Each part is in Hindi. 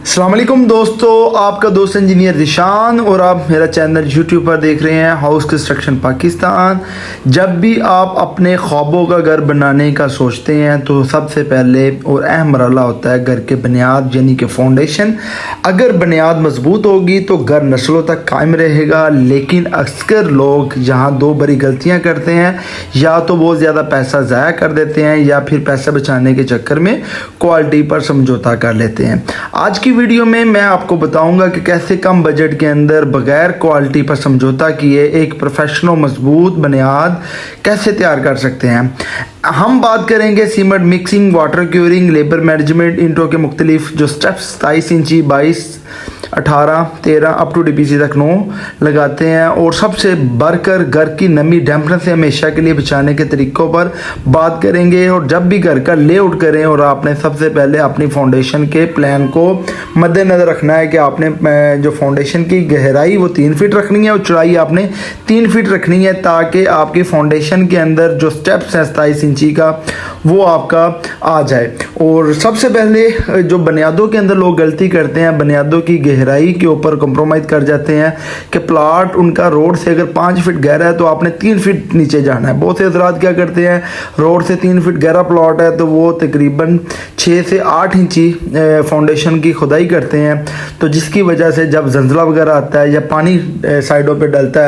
अस्सलाम वालेकुम दोस्तों, आपका दोस्त इंजीनियर ज़िशान और आप मेरा चैनल यूट्यूब पर देख रहे हैं हाउस कंस्ट्रक्शन पाकिस्तान। जब भी आप अपने ख्वाबों का घर बनाने का सोचते हैं तो सबसे पहले और अहम मरहला होता है घर के बुनियाद यानी कि फाउंडेशन। अगर बुनियाद मजबूत होगी तो घर नस्लों तक कायम रहेगा। लेकिन अक्सर लोग यहाँ दो बड़ी गलतियाँ करते हैं, या तो बहुत ज़्यादा पैसा ज़ाया कर देते हैं या फिर पैसा बचाने के चक्कर में क्वालिटी पर समझौता कर लेते हैं। आज की वीडियो में मैं आपको बताऊंगा कि कैसे कम बजट के अंदर बगैर क्वालिटी पर समझौता किए एक प्रोफेशनल मजबूत बुनियाद कैसे तैयार कर सकते हैं। हम बात करेंगे cement mixing, water curing, labour management, into के मुख्तलिफ जो स्टेप्स 27 इंची, 22, 18, 13 अप टू DPC तक 9 लगाते हैं, और सबसे बढ़कर घर की नमी डैम्पनेस से हमेशा के लिए बचाने के तरीक़ों पर बात करेंगे। और जब भी घर का लेआउट करें और आपने सबसे पहले अपनी फाउंडेशन के प्लान को मद्देनज़र रखना है कि आपने जो फाउंडेशन की गहराई वो 3 फीट रखनी है और चौड़ाई आपने 3 फीट रखनी है, ताकि आपकी फाउंडेशन के अंदर जो स्टेप्स हैं 27 इंची का वो आपका आ जाए। और सबसे पहले जो बुनियादों के अंदर लोग गलती करते हैं, बुनियादों की गहराई के ऊपर कंप्रोमाइज़ कर जाते हैं कि प्लाट उनका रोड से अगर 5 फीट गहरा है तो आपने 3 फीट नीचे जाना है। बहुत से हज़रात क्या करते हैं, रोड से 3 फीट गहरा प्लाट है तो वो तकरीबन 6 से 8 इंची फाउंडेशन की खुदाई करते हैं, तो जिसकी वजह से जब जंजला वगैरह आता है या पानी साइडों पे डलता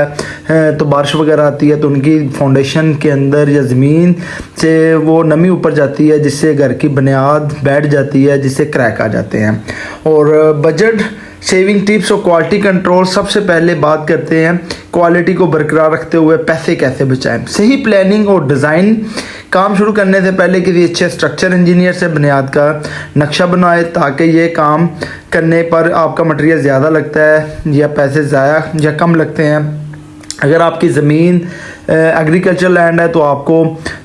है तो बारिश वगैरह आती है तो उनकी फाउंडेशन के अंदर या ज़मीन से वो नमी ऊपर जाती है, जिससे घर की बुनियाद बैठ जाती है, जिससे क्रैक आ जाते हैं। और बजट सेविंग टिप्स और क्वालिटी कंट्रोल, सबसे पहले बात करते हैं क्वालिटी को बरकरार रखते हुए पैसे कैसे बचाएं। सही प्लानिंग और डिज़ाइन, काम शुरू करने से पहले किसी अच्छे स्ट्रक्चर इंजीनियर से बुनियाद का नक्शा बनाए, ताकि ये काम करने पर आपका मटेरियल ज़्यादा लगता है या पैसे ज़्यादा या कम लगते हैं। अगर आपकी ज़मीन एग्रीकल्चर लैंड है तो आपको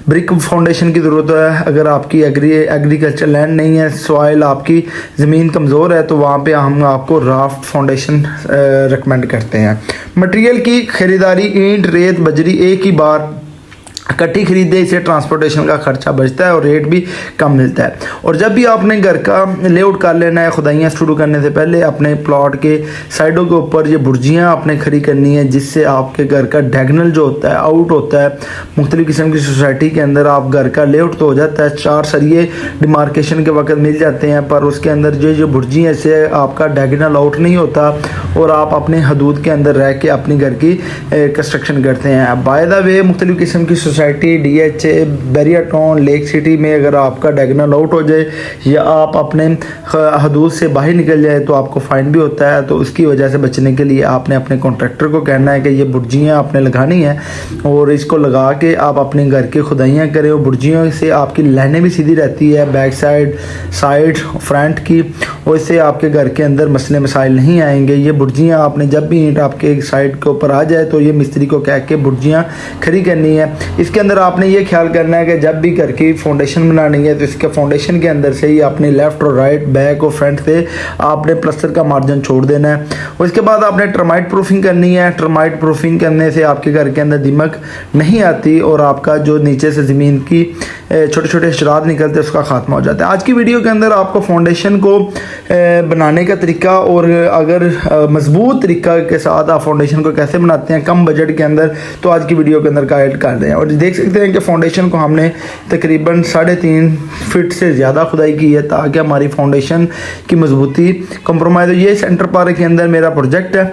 ब्रिक फाउंडेशन की ज़रूरत है। अगर आपकी एग्रीकल्चर लैंड नहीं है, सॉइल आपकी ज़मीन कमज़ोर है, तो वहाँ पे हम आपको राफ्ट फाउंडेशन रिकमेंड करते हैं। मटेरियल की ख़रीदारी, ईंट, रेत, बजरी एक ही बार इकट्ठी खरीदे, इससे ट्रांसपोर्टेशन का खर्चा बचता है और रेट भी कम मिलता है। और जब भी आपने घर का लेआउट कर लेना है, खुदाइयाँ शुरू करने से पहले अपने प्लॉट के साइडों के ऊपर ये बुर्जियाँ आपने खड़ी करनी है, जिससे आपके घर का डायगोनल जो होता है आउट होता है। मुख्तलिफ किस्म की सोसाइटी के अंदर आप घर का लेआउट तो हो जाता है, 4 सरिये डिमार्केशन के वक्त मिल जाते हैं, पर उसके अंदर जो बुर्जी है इससे आपका डायगोनल आउट नहीं होता और आप अपने हदूद के अंदर रह के अपनी घर की कंस्ट्रक्शन करते हैं। बाय द वे, मुख्तलिफ किस्म की society DHA, barrier town, lake city में अगर आपका डायगोनल आउट हो जाए या आप अपने हदूद से बाहर निकल जाए तो आपको फ़ाइन भी होता है। तो उसकी वजह से बचने के लिए आपने अपने कॉन्ट्रैक्टर को कहना है कि ये बुर्जियाँ आपने लगानी है और इसको लगा के आप अपने घर की खुदाइयाँ करें। और बुर्जियों से आपकी लाइनें भी सीधी रहती है, बैक साइड, साइड, फ्रंट की, और इससे आपके घर के अंदर मसले मसाइल नहीं आएंगे। ये बुर्जियाँ आपने जब भी ईंट आपके साइड के ऊपर आ जाए तो ये मिस्त्री को कह के बुर्जियाँ खड़ी करनी है। इसके अंदर आपने ये ख्याल करना है कि जब भी घर की फाउंडेशन बनानी है तो इसके फाउंडेशन के अंदर से ही आपने लेफ़्ट और राइट, बैक और फ्रंट से आपने प्लास्टर का मार्जिन छोड़ देना है। और इसके बाद आपने टर्माइट प्रूफिंग करनी है। टर्माइट प्रूफिंग करने से आपके घर के अंदर दीमक नहीं आती और आपका जो नीचे से ज़मीन की छोटे छोटे शराद निकलते हैं उसका खात्मा हो जाता है। आज की वीडियो के अंदर आपको फाउंडेशन को बनाने का तरीका और अगर मजबूत तरीका के साथ आप फाउंडेशन को कैसे बनाते हैं कम बजट के अंदर, तो आज की वीडियो के अंदर गाइड कर रहे हैं। और देख सकते हैं कि फाउंडेशन को हमने तकरीबन 3.5 फीट से ज़्यादा खुदाई की है ताकि हमारी फाउंडेशन की मजबूती कंप्रोमाइज़ हो। ये सेंटर पार्क के अंदर मेरा प्रोजेक्ट है,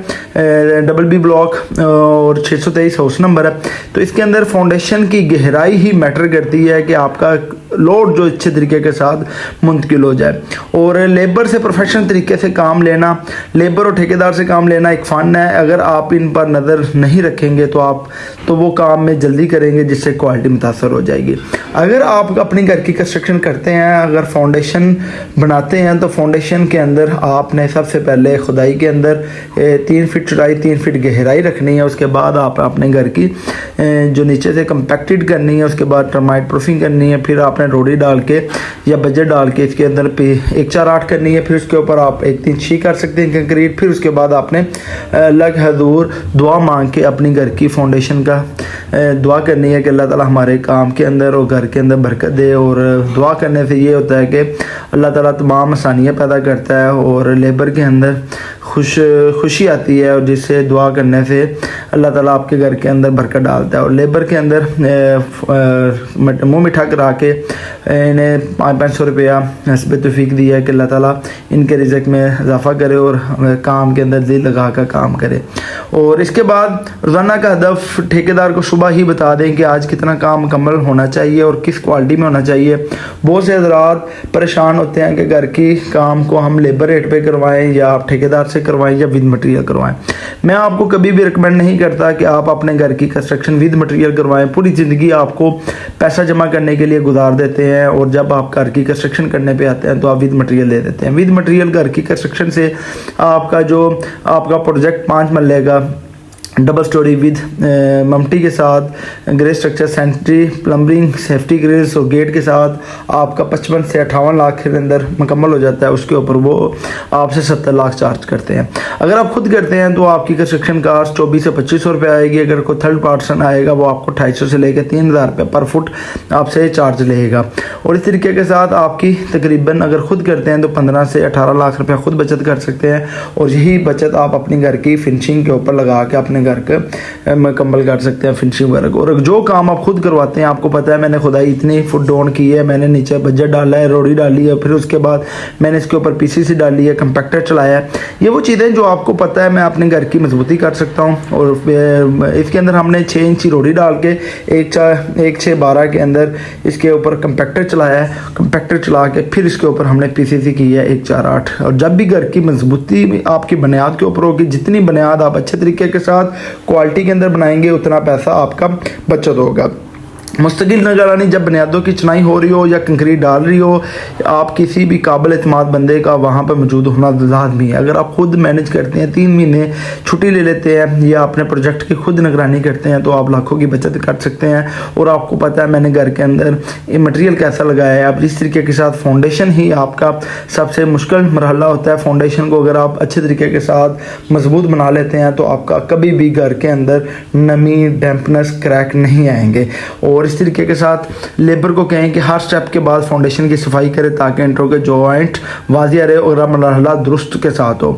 BB ब्लॉक और 623 हाउस नंबर है। तो इसके अंदर फाउंडेशन की गहराई ही मैटर करती है कि आपका लोड जो अच्छे तरीके के साथ मुंतकिल हो जाए। और लेबर से प्रोफेशनल तरीके से काम लेना, लेबर और ठेकेदार से काम लेना एक फ़न है। अगर आप इन पर नज़र नहीं रखेंगे तो वो काम में जल्दी करेंगे, जिससे क्वालिटी मुतासर हो जाएगी। अगर आप अपनी घर की कंस्ट्रक्शन करते हैं, अगर फाउंडेशन बनाते हैं, तो फाउंडेशन के अंदर आपने सबसे पहले खुदाई के अंदर 3 फीट चौड़ाई, 3 फीट गहराई रखनी है। उसके बाद आप अपने घर की जो नीचे से कंपैक्टेड करनी है, उसके बाद टर्माइट प्रूफिंग करनी है, फिर आप आपने रोड़ी डाल के या बजट डाल के इसके अंदर पे 1-4-8 करनी है। फिर उसके ऊपर आप 1-3-6 कर सकते हैं कंक्रीट। फिर उसके बाद आपने लग हजूर दुआ मांग के अपनी घर की फाउंडेशन का दुआ करनी है कि अल्लाह ताला हमारे काम के अंदर और घर के अंदर बरकत दे। और दुआ करने से ये होता है कि अल्लाह ताला तमाम आसानियाँ पैदा करता है और लेबर के अंदर खुशी आती है, और जिससे दुआ करने से अल्लाह ताला आपके घर के अंदर बरकत डालता है। और लेबर के अंदर मुँह मीठा करा के इन्हें 500-500 रुपया हस्ब तौफीक दिया है कि अल्लाह ताला इनके रिज़्क़ में इजाफ़ा करे और काम के अंदर दिल लगा कर काम करे। और इसके बाद रोज़ाना का हदफ ठेकेदार को सुबह ही बता दें कि आज कितना काम मुकम्मल होना चाहिए और किस क्वालिटी में होना चाहिए। बहुत से हज़रात परेशान होते हैं कि घर की काम को हम लेबर रेट पे करवाएं या आप ठेकेदार से करवाएं या विद मटेरियल करवाएं। मैं आपको कभी भी रिकमेंड नहीं करता कि आप अपने घर की कंस्ट्रक्शन विद मटेरियल करवाएं। पूरी ज़िंदगी आपको पैसा जमा करने के लिए गुजार देते हैं और जब आप घर की कंस्ट्रक्शन करने पे आते हैं तो आप विद मटेरियल दे देते हैं। विद मटेरियल घर की कंस्ट्रक्शन से आपका प्रोजेक्ट 5 मरले का डबल स्टोरी विद ममटी के साथ grey structure, sanitary, plumbing, safety grills और गेट के साथ आपका 55 से 58 लाख के अंदर मुकम्मल हो जाता है। उसके ऊपर वो आपसे 70 लाख चार्ज करते हैं। अगर आप खुद करते हैं तो आपकी कंस्ट्रक्शन कास्ट 2400 से 2500 रुपये आएगी। अगर कोई थर्ड पार्सन आएगा वो आपको 250 से लेकर 3000 रुपये पर फुट आपसे चार्ज लेगा। और इस तरीके के साथ आपकी तकरीबन अगर खुद करते हैं तो 15 से 18 लाख रुपये खुद बचत कर सकते हैं। और यही बचत आप अपनी घर की फिनिशिंग के ऊपर लगा के अपने घर के मुकम्मल कर सकते हैं फिनिशिंग वर्क। और जो काम आप खुद करवाते हैं, आपको पता है मैंने खुदाई इतनी फुट डाउन की है, मैंने नीचे बजट डाला है, रोड़ी डाली है, फिर उसके बाद मैंने इसके ऊपर पीसीसी डाली है, कंपैक्टर चलाया है। ये वो चीज़ें जो आपको पता है मैं अपने घर की मजबूती कर सकता हूँ। और इसके अंदर हमने 6 इंची रोड़ी डाल के 1/6/12 के अंदर इसके ऊपर कंपैक्टर चलाया है। कंपैक्टर चला के फिर इसके ऊपर हमने पीसीसी की है 1/4/8। और जब भी घर की मजबूती आपकी बुनियाद के ऊपर होगी, जितनी बुनियाद आप अच्छे तरीके के साथ क्वालिटी के अंदर बनाएंगे उतना पैसा आपका बचत होगा। मुस्तकिल निगरानी जब बुनियादों की चिनाई हो रही हो या कंक्रीट डाल रही हो, आप किसी भी काबिल एतमाद बंदे का वहाँ पर मौजूद होना लाजमी है। अगर आप खुद मैनेज करते हैं, 3 महीने छुट्टी ले लेते हैं या अपने प्रोजेक्ट की खुद निगरानी करते हैं तो आप लाखों की बचत कर सकते हैं। और आपको पता है मैंने घर के अंदर ये मटेरियल कैसा लगाया है। आप इस तरीके के साथ फाउंडेशन ही आपका सबसे मुश्किल मरहला होता है। फाउंडेशन को अगर आप अच्छे तरीके के साथ मजबूत बना लेते हैं तो आपका कभी भी घर के अंदर नमी, डैम्पनेस, क्रैक नहीं आएंगे। और इस तरीके के साथ लेबर को कहें कि हर स्टेप के बाद फाउंडेशन की सफाई करे ताकि इंटरों के जॉइंट वाजिया रहे और मरहला दुरुस्त के साथ हो।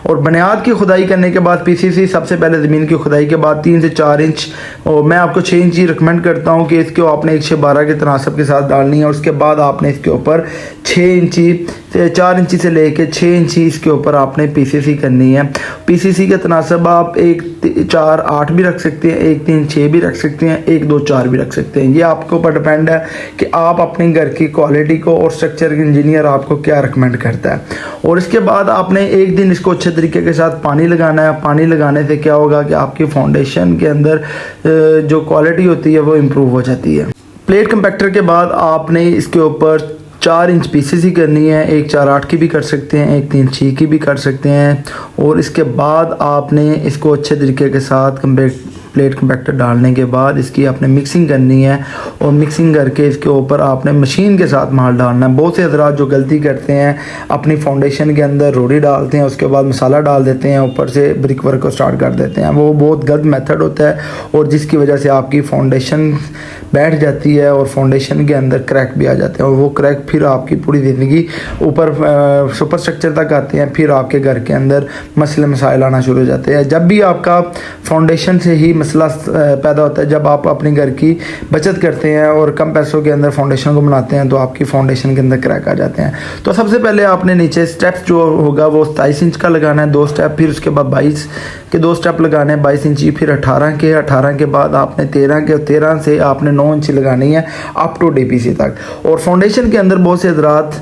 और बुनियाद की खुदाई करने के बाद पीसीसी सबसे पहले ज़मीन की खुदाई के बाद 3 से 4 इंच, और मैं आपको 6 इंच ही रिकमेंड करता हूँ कि इसके आपने 1/12 के तनासब के साथ डालनी है। उसके बाद आपने इसके ऊपर 6 इंची से 4 इंची से लेके 6 इंची इसके ऊपर आपने पीसीसी करनी है। पीसीसी के तनासब आप 1-4-8 भी रख सकते हैं, 1-3-6 भी रख सकते हैं, 1-2-4 भी रख सकते हैं। ये आपके ऊपर डिपेंड है कि आप अपने घर की क्वालिटी को और स्ट्रक्चर इंजीनियर आपको क्या रिकमेंड करता है। और इसके बाद आपने एक दिन इसको अच्छे तरीके के साथ पानी लगाना है। पानी लगाने से क्या होगा कि आपकी फाउंडेशन के अंदर जो क्वालिटी होती है वो इम्प्रूव हो जाती है। प्लेट कंपैक्टर के बाद आपने इसके ऊपर 4 इंच पीसीसी करनी है। 1/4/8 की भी कर सकते हैं, 1-3-6 की भी कर सकते हैं। और इसके बाद आपने इसको अच्छे तरीके के साथ प्लेट कंपैक्टर डालने के बाद इसकी आपने मिक्सिंग करनी है। और मिक्सिंग करके इसके ऊपर आपने मशीन के साथ माल डालना है। बहुत से हज़रात जो गलती करते हैं अपनी फाउंडेशन के अंदर रोड़ी डालते हैं, उसके बाद मसाला डाल देते हैं, ऊपर से ब्रिक वर्क को स्टार्ट कर देते हैं। वो बहुत गलत मेथड होता है और जिसकी वजह से आपकी फाउंडेशन बैठ जाती है और फाउंडेशन के अंदर क्रैक भी आ जाते हैं। और वो क्रैक फिर आपकी पूरी ज़िंदगी ऊपर सुपर स्ट्रक्चर तक आते हैं। फिर आपके घर के अंदर मसले मसाइल आना शुरू हो जाते हैं। जब भी आपका फाउंडेशन से ही मसला पैदा होता है, जब आप अपने घर की बचत करते हैं और कम पैसों के अंदर फाउंडेशन को बनाते हैं तो आपकी फाउंडेशन के अंदर क्रैक आ जाते हैं। तो सबसे पहले आपने नीचे स्टेप्स जो होगा वो 27 इंच का लगाना है 2 स्टेप, फिर उसके बाद 22 के 2 स्टेप लगाने हैं 22 इंची, फिर 18 के बाद आपने 13 से आपने 9 इंची लगानी है अप टू डीपीसी तक। और फाउंडेशन के अंदर बहुत से हज़रात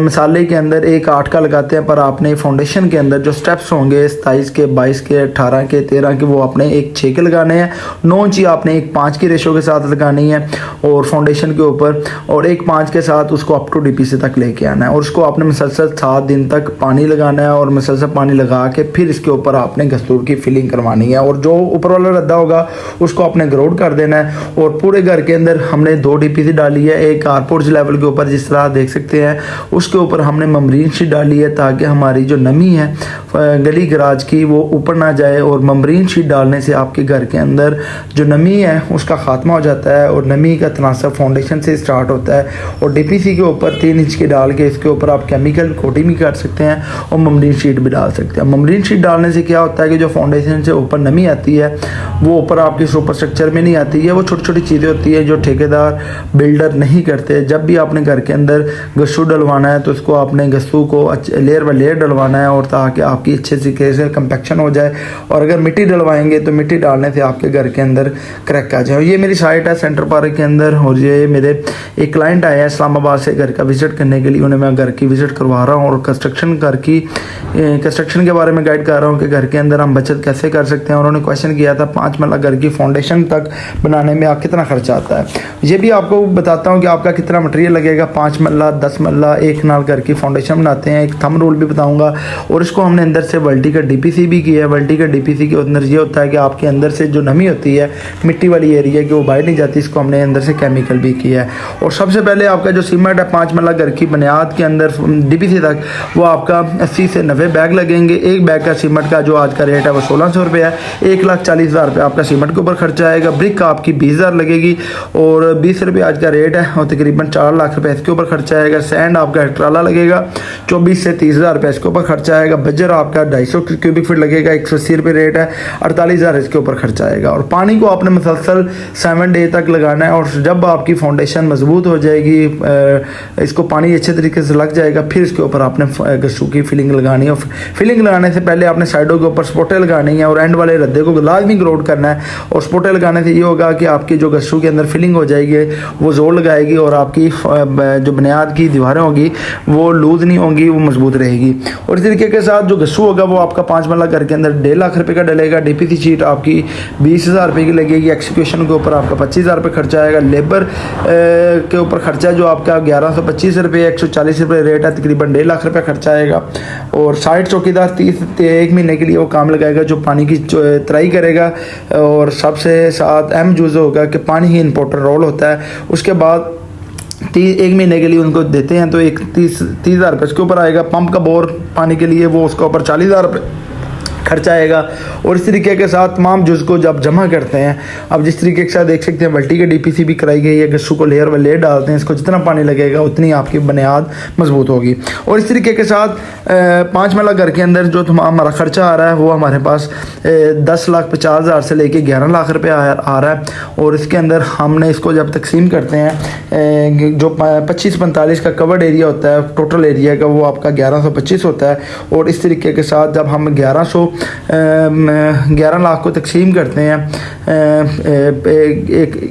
मसाले के अंदर 1/8 का लगाते हैं, पर आपने फाउंडेशन के अंदर जो स्टेप्स होंगे 27 के, 22 के, 18 के, 13 के, वो आपने 1/6 के के लगाने हैं। 9 इंची आपने 1:5 की रेशो के साथ लगानी है और फाउंडेशन के ऊपर, और 1:5 के साथ उसको अप टू डीपीसी तक लेके आना है। और उसको आपने मुसलसल 7 दिन तक पानी लगाना है और मुसलसल पानी लगा के फिर इसके ऊपर आपने गस्तूर की फिलिंग करवानी है। और जो ऊपर वाला रद्दा होगा उसको आपने ग्राउंड कर देना है। और पूरे घर के अंदर हमने 2 डीपीसी डाली है, एक कारपोर्च लेवल के ऊपर जिस तरह देख सकते हैं, उसके ऊपर हमने ममरीन शीट डाली है ताकि हमारी जो नमी है गली गराज की वो ऊपर ना जाए। और ममरीन शीट डालने से आपके घर के अंदर जो नमी है उसका खात्मा हो जाता है और नमी का तनासब फाउंडेशन से स्टार्ट होता है। और डीपीसी के ऊपर 3 इंच की डाल के इसके ऊपर आप केमिकल कोटिंग भी कर सकते हैं और ममरीन शीट भी डाल सकते हैं। ममरीन शीट डालने से क्या होता है कि जो फाउंडेशन से ऊपर नमी आती है वो ऊपर आपकी सुपर स्ट्रक्चर में नहीं आती है। वो छोटी छोटी चीज़ें होती है जो ठेकेदार बिल्डर नहीं करते। जब भी आपने घर के अंदर गस्सू डलवाना है तो उसको आपने गस्सू को लेयर बाय लेयर डलवाना है और ताकि आपकी अच्छे तरीके से कंपैक्शन हो जाए। और अगर मिट्टी डलवाएंगे तो मिट्टी डालने से आपके घर के अंदर क्रैक आ जाए। ये मेरी साइट है सेंटर पार्क के अंदर, और ये मेरे एक क्लाइंट आया है इस्लामाबाद से घर का विज़िट करने के लिए। उन्हें मैं घर की विज़िट करवा रहा हूँ और कंस्ट्रक्शन के बारे में गाइड कर रहा हूँ कि घर के अंदर हम बचत कैसे कर सकते हैं। और उन्होंने क्वेश्चन किया था 5 मरला घर की फाउंडेशन तक बनाने में कितना खर्चा आता है। ये भी आपको बताता हूँ कि आपका कितना मटेरियल लगेगा। 5 मरला 10 मरला एक कनाल घर की फाउंडेशन बनाते हैं, एक थंब रूल भी बताऊँगा। और इसको हमने अंदर से वर्टी का डीपीसी भी किया है। वर्टी का डीपीसी के अंदर ये होता है कि आपके अंदर से जो नमी होती है मिट्टी वाली एरिया की वो बाहर नहीं जाती, इसको हमने अंदर से केमिकल भी किया है। और सबसे पहले आपका जो सीमेंट है 5 मरला घर की बुनियाद के अंदर डीपीसी तक वो आपका 80 से 90 बैग लगेंगे। एक बैग का सीमेंट का जो आज का रेट है वो 1600 रुपये है। 1,40,000 रुपये आपका सीमेंट के ऊपर खर्चा आएगा। ब्रिक आपकी 20,000 लगेगी और 20 रुपये आज का रेट है और तकरीबन 4 लाख रुपये इसके ऊपर खर्चा आएगा। सैंड आपका ट्राला लगेगा 24 से 30,000 रुपये इसके ऊपर खर्चा आएगा। बजर आपका 250 क्यूबिक फीट लगेगा, 180 रुपये रेट है, 48,000 इसके ऊपर खर्चा आएगा। और पानी को आपने मुसलसल 7 डे तक लगाना है। और जब आपकी फाउंडेशन मजबूत हो जाएगी, इसको पानी अच्छे तरीके से लग जाएगा, फिर इसके ऊपर आपने गस्सू की फिलिंग लगानी है। फिलिंग लगाने से पहले आपने साइडों के ऊपर स्पोटे लगानी है और एंड वाले रद्दे को लाजमी ग्राउंड करना है। और स्पोटे लगाने से ये होगा कि आपकी जो गस्सू के अंदर फिलिंग हो जाएगी वो जोर लगाएगी और आपकी जो बुनियाद की दीवारें होगी वो लूज नहीं होंगी, वो मजबूत रहेगी। और इस तरीके के साथ जो गस्सू होगा वो आपका 5 मरला घर के अंदर 1.5 लाख रुपये का डलेगा। डीपीसी शीट आपकी 20,000 रुपये की लगेगी। एक्सिक्यूशन के ऊपर आपका 25,000 रुपये खर्चा आएगा। लेबर के ऊपर खर्चा जो आपका 1125 रुपये, 140 रुपये रेट है, तकरीबन 1.5 लाख रुपये खर्चा आएगा। और साइड चौकीदार 1 महीने के लिए वो काम लगाएगा जो पानी की तराई करेगा। और सबसे साथ अहम जुज़ होगा कि पानी ही इंपॉर्टेंट रोल होता है। उसके बाद 1 महीने के लिए उनको देते हैं तो 30,000 रुपये इसके ऊपर आएगा। पंप का बोर पानी के लिए वो उसका ऊपर 40,000 रुपये खर्चा आएगा। और इस तरीके के साथ तमाम जुज़ को जब जमा करते हैं, अब जिस तरीके के साथ देख सकते हैं वर्टी की डीपीसी भी कराई गई है। गस्सू को लेयर व लेयर डालते हैं, इसको जितना पानी लगेगा उतनी आपकी बुनियाद मजबूत होगी। और इस तरीके के साथ 5 मरला घर के अंदर जो हमारा खर्चा आ रहा है वो हमारे पास 10,50,000 से लेके 11 लाख रुपये आ रहा है। और इसके अंदर हमने इसको जब तकसीम करते हैं, जो 25-45 का कवर्ड एरिया होता है टोटल एरिया का, वो आपका 1125 होता है। और इस तरीके के साथ जब हम 11 लाख को तकसीम करते हैं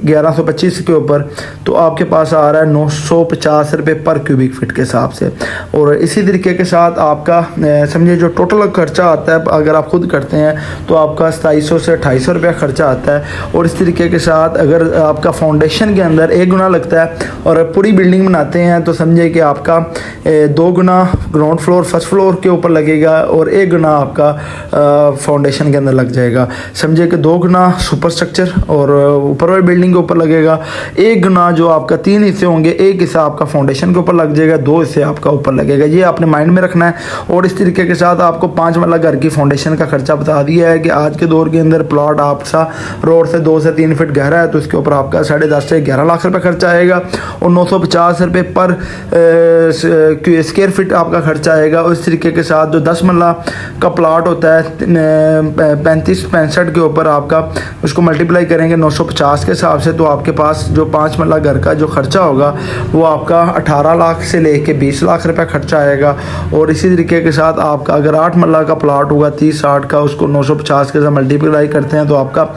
1125 के ऊपर, तो आपके पास आ रहा है 950 रुपये पर क्यूबिक फीट के हिसाब से। और इसी तरीके के साथ आपका समझिए जो टोटल खर्चा आता है अगर आप खुद करते हैं तो आपका 2700 से 2800 रुपया खर्चा आता है। और इस तरीके के साथ अगर आपका फाउंडेशन के अंदर 1 गुना लगता है और पूरी बिल्डिंग बनाते हैं तो समझिए कि आपका 2 गुना ग्राउंड फ्लोर फर्स्ट फ्लोर के ऊपर लगेगा और 1 गुना आपका फाउंडेशन के अंदर लग जाएगा। समझिए कि 2 गुना सुपर स्ट्रक्चर और ऊपर वाली बिल्डिंग के ऊपर लगेगा। 1 गुना जो आपका 3 हिस्से होंगे, 1 हिस्सा आपका फाउंडेशन के ऊपर लग जाएगा, 2 हिस्से आपका ऊपर लगेगा। ये आपने माइंड में रखना है। और इस तरीके के साथ आपको 5 मरला घर की फाउंडेशन का खर्चा बता दिया है कि आज के दौर के अंदर प्लॉट आपका रोड से 2 से 3 फीट गहरा है तो इसके ऊपर आपका 10.5 से 11 लाख रुपये खर्चा आएगा। और 950 रुपये पर स्क्वायर फीट आपका खर्चा आएगा। और इस तरीके के साथ जो 10 मरला का प्लॉट होता है 35-65 के ऊपर आपका उसको मल्टीप्लाई करेंगे 950 के हिसाब से, तो आपके पास जो 5 मरला घर का जो खर्चा होगा वो आपका 18 लाख से लेके 20 लाख रुपए खर्चा आएगा। और इसी तरीके के साथ आपका अगर 8 मरला का प्लॉट होगा 30-60 का, उसको 950 के साथ मल्टीप्लाई करते हैं तो आपका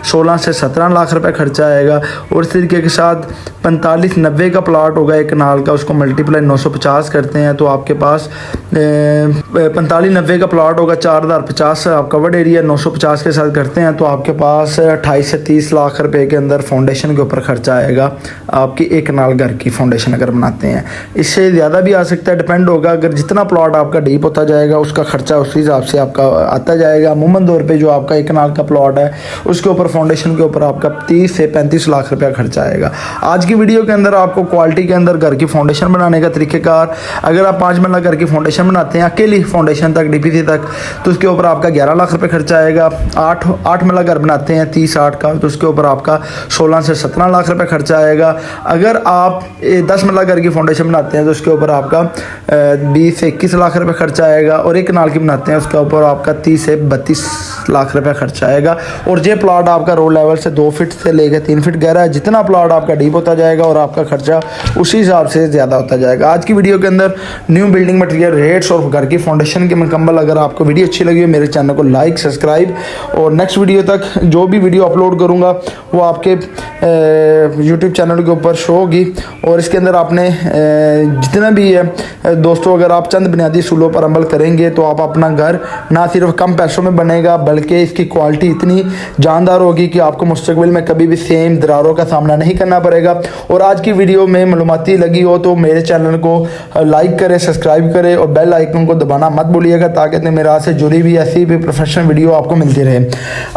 16 से 17 लाख रुपए खर्चा आएगा। और इस तरीके के साथ 45-90 का प्लॉट होगा 1 कनाल का, उसको मल्टीप्लाई 950 करते हैं तो आपके पास 45-90 का प्लॉट होगा 4,050 950 आप कवर्ड एरिया 950 के साथ करते हैं तो आपके पास 28 से 30 लाख रुपए के अंदर फाउंडेशन के ऊपर खर्चा आएगा आपकी एक कनाल घर की फाउंडेशन अगर बनाते हैं। इससे ज़्यादा भी आ सकता है, डिपेंड होगा। अगर जितना प्लॉट आपका डीप होता जाएगा उसका खर्चा उस हिसाब से आपका आता जाएगा। अमूमन तौर पे जो आपका एक कनाल का प्लॉट है उसके ऊपर फाउंडेशन के ऊपर आपका 30 से 35 लाख रुपया खर्चा आएगा। आज की वीडियो के अंदर आपको क्वालिटी के अंदर घर की फाउंडेशन बनाने का तरीक़ेकार, अगर आप 5 मरला घर की फाउंडेशन बनाते हैं अकेली फाउंडेशन तक डीपीसी तक तो उसके ऊपर आपका 11 लाख रुपये खर्चा आएगा। 8 मरला घर बनाते हैं 30-8 का तो उसके ऊपर आपका 16 से 17 लाख रुपये खर्चा आएगा। अगर आप 10 मरला घर की फाउंडेशन बनाते हैं तो उसके ऊपर आपका 20 से 21 लाख रुपये खर्चा आएगा। और एक कनाल की बनाते हैं उसके ऊपर आपका 30 से 32 लाख रुपये खर्चा आएगा। और ये प्लॉट आपका रोड लेवल से 2 फीट से लेकर 3 फीट गहरा है। जितना प्लॉट आपका डीप होता जाएगा और आपका खर्चा उसी हिसाब से ज़्यादा होता जाएगा। आज की वीडियो के अंदर न्यू बिल्डिंग मटेरियल रेट्स और घर की फाउंडेशन के मुकम्मल, अगर आपको वीडियो अच्छी लगी हो मेरे चैनल को लाइक सब्सक्राइब, और नेक्स्ट वीडियो तक जो भी वीडियो अपलोड करूँगा वो आपके यूट्यूब चैनल के ऊपर शो होगी। और इसके अंदर आपने जितना भी है दोस्तों, अगर आप चंद बुनियादी उसूलों पर अमल करेंगे तो आप अपना घर ना सिर्फ कम पैसों में बनेगा बल्कि इसकी क्वालिटी इतनी जानदार होगी कि आपको मुस्तकबिल में कभी भी सेम दरारों का सामना नहीं करना पड़ेगा। और आज की वीडियो में मालूमाती लगी हो तो मेरे चैनल को लाइक करें, सब्सक्राइब करें और बेल आइकन को दबाना मत भूलिएगा ताकि मेरा से जुड़ी हुई ऐसी भी प्रोफेशनल वीडियो आपको मिलती रहे।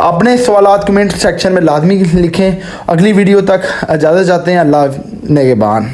अपने सवालात कमेंट सेक्शन में लाजमी लिखें। अगली वीडियो तक इजाज़त चाहते हैं। अल्लाह नेगेबान।